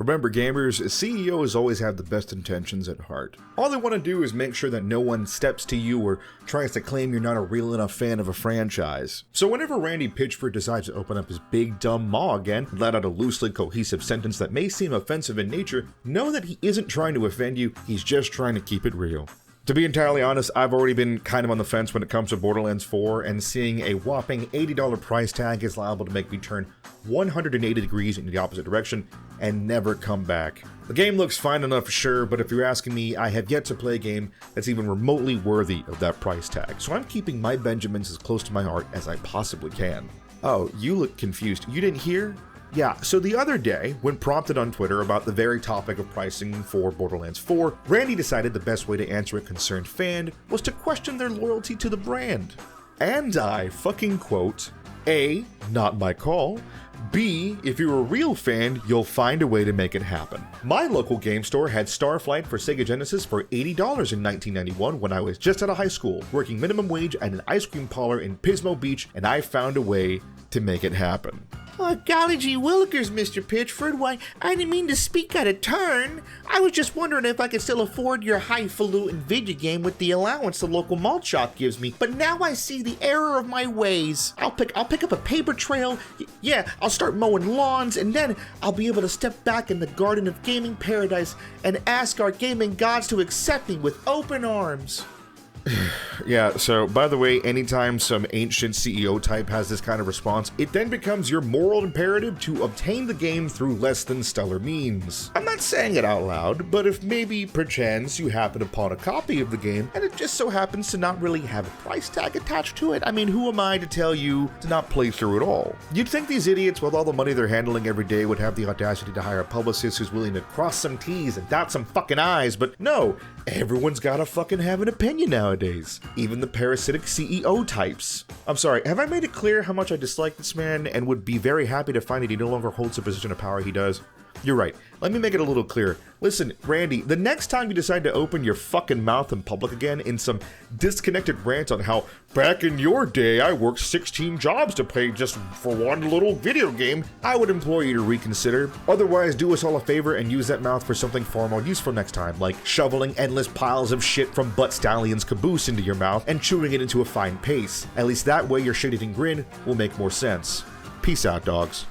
Remember gamers, CEOs always have the best intentions at heart. All they want to do is make sure that no one steps to you or tries to claim you're not a real enough fan of a franchise. So whenever Randy Pitchford decides to open up his big dumb maw again and let out a loosely cohesive sentence that may seem offensive in nature, know that he isn't trying to offend you, he's just trying to keep it real. To be entirely honest, I've already been kind of on the fence when it comes to Borderlands 4, and seeing a whopping $80 price tag is liable to make me turn 180 degrees in the opposite direction and never come back. The game looks fine enough, sure, but if you're asking me, I have yet to play a game that's even remotely worthy of that price tag, so I'm keeping my Benjamins as close to my heart as I possibly can. Oh, you look confused. You didn't hear? Yeah, so the other day, when prompted on Twitter about the very topic of pricing for Borderlands 4, Randy decided the best way to answer a concerned fan was to question their loyalty to the brand. And I fucking quote, A, not my call. B, if you're a real fan, you'll find a way to make it happen. My local game store had Starflight for Sega Genesis for $80 in 1991 when I was just out of high school, working minimum wage at an ice cream parlor in Pismo Beach, and I found a way to make it happen. Oh, golly gee willikers, Mr. Pitchford. Why, I didn't mean to speak out of turn. I was just wondering if I could still afford your highfalutin video game with the allowance the local malt shop gives me. But now I see the error of my ways. I'll pick up a paper trail. Yeah, I'll start mowing lawns, and then I'll be able to step back in the garden of gaming paradise and ask our gaming gods to accept me with open arms. Yeah, so by the way, anytime some ancient CEO type has this kind of response, it then becomes your moral imperative to obtain the game through less than stellar means. I'm not saying it out loud, but if maybe perchance you happen upon a copy of the game and it just so happens to not really have a price tag attached to it, I mean, who am I to tell you to not play through it all? You'd think these idiots, with all the money they're handling every day, would have the audacity to hire a publicist who's willing to cross some T's and dot some fucking I's, but no, everyone's gotta fucking have an opinion nowadays. Even the parasitic CEO types. I'm sorry, have I made it clear how much I dislike this man and would be very happy to find that he no longer holds the position of power he does? You're right. Let me make it a little clearer. Listen, Randy, the next time you decide to open your fucking mouth in public again in some disconnected rant on how back in your day I worked 16 jobs to pay just for one little video game, I would implore you to reconsider. Otherwise, do us all a favor and use that mouth for something far more useful next time, like shoveling endless piles of shit from Butt Stallion's caboose into your mouth and chewing it into a fine paste. At least that way your shit-eating grin will make more sense. Peace out, dogs.